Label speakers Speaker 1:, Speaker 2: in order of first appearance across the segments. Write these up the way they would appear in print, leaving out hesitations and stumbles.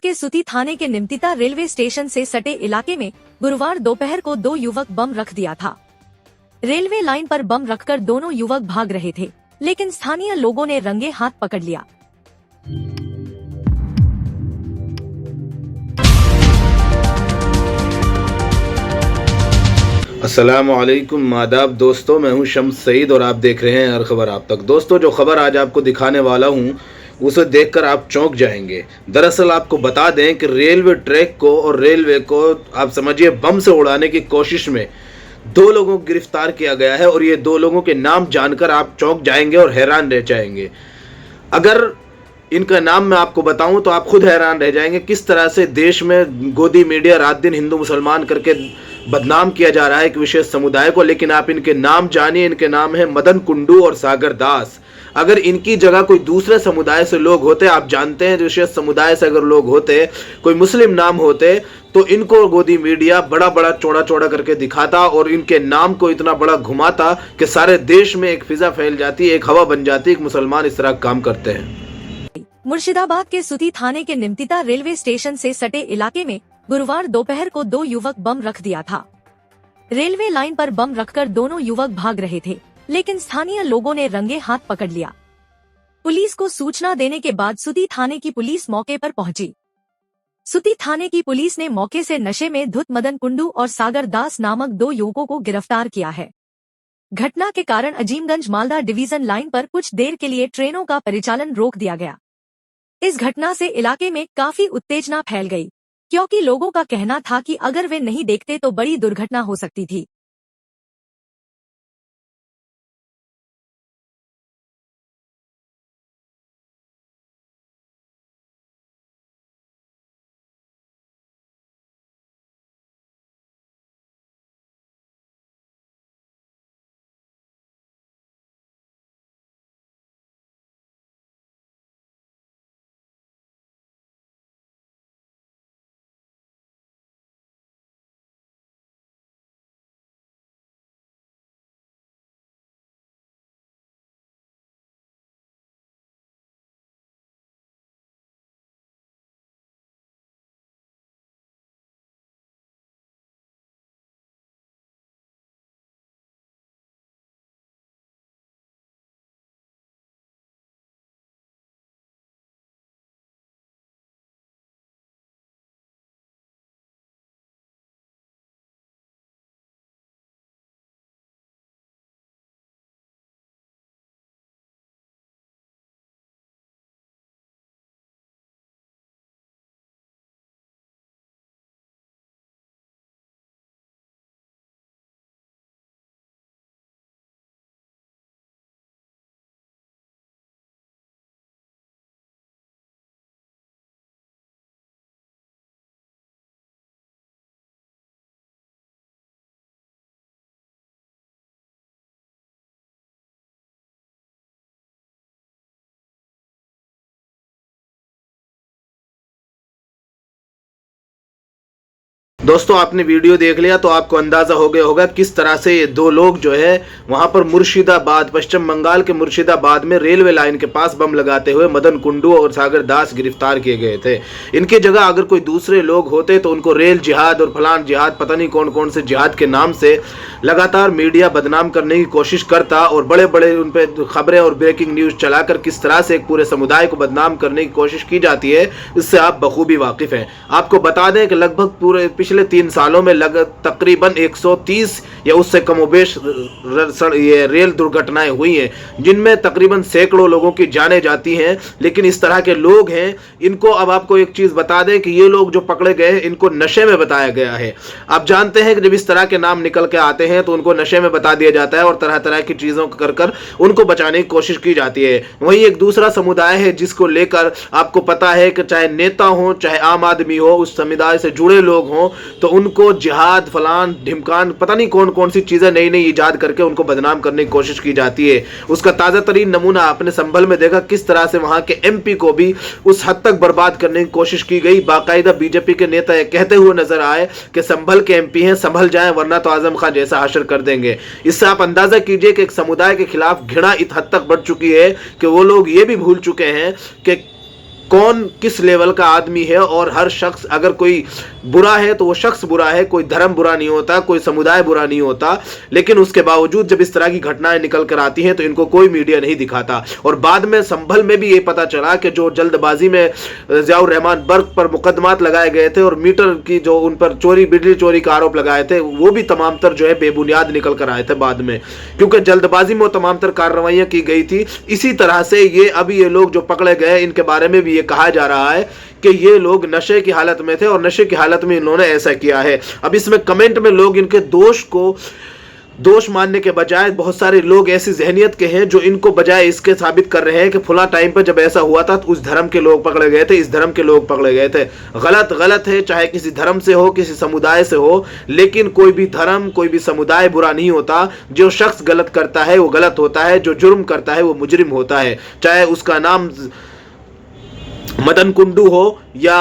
Speaker 1: के सुती थाने के निमतिता रेलवे स्टेशन से सटे इलाके में गुरुवार दोपहर को दो युवक बम रख दिया था। रेलवे लाइन पर बम रखकर दोनों युवक भाग रहे थे, लेकिन स्थानीय लोगों ने रंगे हाथ पकड़ लिया।
Speaker 2: अस्सलामुअलैकुम आदाब दोस्तों, मैं हूं शम्स सईद और आप देख रहे हैं हर खबर आप तक। दोस्तों, जो खबर आज आपको दिखाने वाला हूं उसे देखकर आप चौंक जाएंगे। दरअसल आपको बता दें कि रेलवे ट्रैक को और रेलवे को आप समझिए बम से उड़ाने की कोशिश में दो लोगों को गिरफ्तार किया गया है और ये दो लोगों के नाम जानकर आप चौंक जाएंगे और हैरान रह जाएंगे। अगर इनका नाम मैं आपको बताऊं तो आप खुद हैरान रह जाएंगे किस तरह से देश में गोदी मीडिया रात दिन हिंदू मुसलमान करके बदनाम किया जा रहा है एक विशेष समुदाय को। लेकिन आप इनके नाम जानिए, इनके नाम है मदन कुंडू और सागर दास। अगर इनकी जगह कोई दूसरे समुदाय से लोग होते, आप जानते हैं विशेष समुदाय से अगर लोग होते, कोई मुस्लिम नाम होते, तो इनको गोदी मीडिया बड़ा बड़ा चौड़ा चौड़ा करके दिखाता और इनके नाम को इतना बड़ा घुमाता कि सारे देश में एक फिजा फैल जाती, एक हवा बन जाती कि मुसलमान इस तरह काम करते हैं।
Speaker 1: मुर्शिदाबाद के सुती थाने के निमतिता रेलवे स्टेशन से सटे इलाके में गुरुवार दोपहर को दो युवक बम रख दिया था। रेलवे लाइन पर बम रखकर दोनों युवक भाग रहे थे, लेकिन स्थानीय लोगों ने रंगे हाथ पकड़ लिया। पुलिस को सूचना देने के बाद सुती थाने की पुलिस मौके पर पहुंची। सुती थाने की पुलिस ने मौके से नशे में धुत मदन कुंडू और सागर दास नामक दो युवकों को गिरफ्तार किया है। घटना के कारण अजीमगंज मालदा डिवीजन लाइन पर कुछ देर के लिए ट्रेनों का परिचालन रोक दिया गया। इस घटना से इलाके में काफी उत्तेजना फैल गई, क्योंकि लोगों का कहना था कि अगर वे नहीं देखते तो बड़ी दुर्घटना हो सकती थी।
Speaker 2: दोस्तों, आपने वीडियो देख लिया तो आपको अंदाजा हो गया होगा किस तरह से ये दो लोग जो है वहां पर मुर्शिदाबाद, पश्चिम बंगाल के मुर्शिदाबाद में रेलवे लाइन के पास बम लगाते हुए मदन कुंडू और सागर दास गिरफ्तार किए गए थे। इनकी जगह अगर कोई दूसरे लोग होते तो उनको रेल जिहाद और फलान जिहाद, पता नहीं कौन कौन से जिहाद के नाम से लगातार मीडिया बदनाम करने की कोशिश करता और बड़े बड़े उन पर खबरें और ब्रेकिंग न्यूज चलाकर किस तरह से एक पूरे समुदाय को बदनाम करने की कोशिश की जाती है, इससे आप बखूबी वाकिफ हैं। आपको बता दें कि लगभग पूरे पिछले 3 सालों में तकरीबन 130 या उससे कमोबेश ये रेल दुर्घटनाएं हुई हैं, जिनमें तकरीबन सैकड़ों लोगों की जानें जाती हैं। लेकिन इस तरह के लोग हैं, इनको अब आपको एक चीज बता दें कि ये लोग जो पकड़े गए हैं इनको नशे में बताया गया है। आप जानते हैं कि जब इस तरह के नाम निकल के आते हैं तो उनको नशे में बता दिया जाता है और तरह तरह की चीजों को कर उनको बचाने की कोशिश की जाती है। वहीं एक दूसरा समुदाय है जिसको लेकर आपको पता है कि चाहे नेता हो, चाहे आम आदमी हो, उस समुदाय से जुड़े लोग हों, तो उनको जिहाद, फलान ढिमकान, पता नहीं कौन कौन सी चीजें नई नई इजाद करके उनको बदनाम करने की कोशिश की जाती है। उसका ताजा तरीन नमूना आपने संभल में देखा, किस तरह से वहां के एमपी को भी उस हद तक बर्बाद करने की कोशिश की गई। बाकायदा बीजेपी के नेता ये कहते हुए नजर आए कि संभल के एमपी हैं, संभल जाएं वरना तो आजम खान जैसा हशर कर देंगे। इससे आप अंदाजा कीजिए कि एक समुदाय के खिलाफ घृणा इस हद तक बढ़ चुकी है कि वो लोग ये भी भूल चुके हैं कि कौन किस लेवल का आदमी है, और हर शख्स अगर कोई बुरा है तो वो शख्स बुरा है, कोई धर्म बुरा नहीं होता, कोई समुदाय बुरा नहीं होता। लेकिन उसके बावजूद जब इस तरह की घटनाएं निकल कर आती हैं तो इनको कोई मीडिया नहीं दिखाता। और बाद में संभल में भी ये पता चला कि जो जल्दबाजी में ज़ियाउर रहमान बर्क पर मुकदमात लगाए गए थे और मीटर की जो उन पर चोरी, बिजली चोरी का आरोप लगाए थे, वो भी तमाम तर जो है बेबुनियाद निकल कर आए थे बाद में, क्योंकि जल्दबाजी में वो तमाम तर कार्रवाइयां की गई थी। इसी तरह से ये अभी ये लोग जो पकड़े गए, इनके बारे में भी ये कहा जा रहा है कि ये लोग नशे की हालत में थे और नशे की हालत में इन्होंने ऐसा किया है। अब इसमें कमेंट में लोग इनके दोष मानने के बजाय बहुत सारे लोग ऐसी जहनियत के हैं जो इनको बजाय इसके साबित कर रहे हैं कि फुला टाइम पर जब ऐसा हुआ था तो उस धर्म के लोग पकड़े गए थे, इस धर्म के लोग पकड़े गए थे। गलत है, चाहे किसी धर्म से हो, किसी समुदाय से हो, लेकिन कोई भी धर्म, कोई भी समुदाय बुरा नहीं होता। जो शख्स गलत करता है वो गलत होता है, जो जुर्म करता है वो मुजरिम होता है, चाहे उसका नाम मदन कुंडू हो या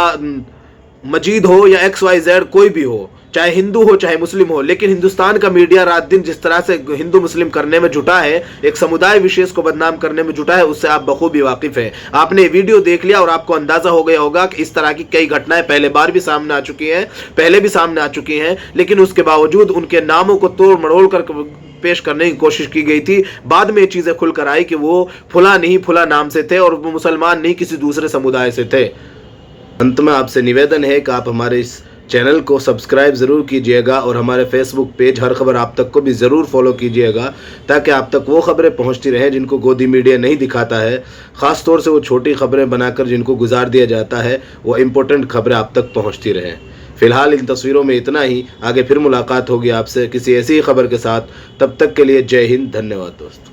Speaker 2: मजीद हो या XYZ कोई भी हो, चाहे हिंदू हो चाहे मुस्लिम हो। लेकिन हिंदुस्तान का मीडिया रात दिन जिस तरह से हिंदू मुस्लिम करने में जुटा है, एक समुदाय विशेष को बदनाम करने में जुटा है, उससे आप बखूबी वाकिफ हैं। आपने वीडियो देख लिया और आपको अंदाजा हो गया होगा कि इस तरह की कई घटनाएं पहले बार भी सामने आ चुकी हैं, लेकिन उसके बावजूद उनके नामों को तोड़ मरोड़ कर पेश करने की कोशिश की गई थी। बाद में ये चीजें खुलकर आई कि वो फुला नाम से थे और वो मुसलमान नहीं, किसी दूसरे समुदाय से थे। अंत में आपसे निवेदन है कि आप हमारे इस चैनल को सब्सक्राइब ज़रूर कीजिएगा और हमारे फेसबुक पेज हर खबर आप तक को भी ज़रूर फॉलो कीजिएगा, ताकि आप तक वो खबरें पहुंचती रहें जिनको गोदी मीडिया नहीं दिखाता है। ख़ास तौर से वो छोटी खबरें बनाकर जिनको गुजार दिया जाता है, वो इम्पोर्टेंट खबरें आप तक पहुंचती रहें। फिलहाल इन तस्वीरों में इतना ही। आगे फिर मुलाकात होगी आपसे किसी ऐसी ही खबर के साथ। तब तक के लिए जय हिंद, धन्यवाद दोस्तों।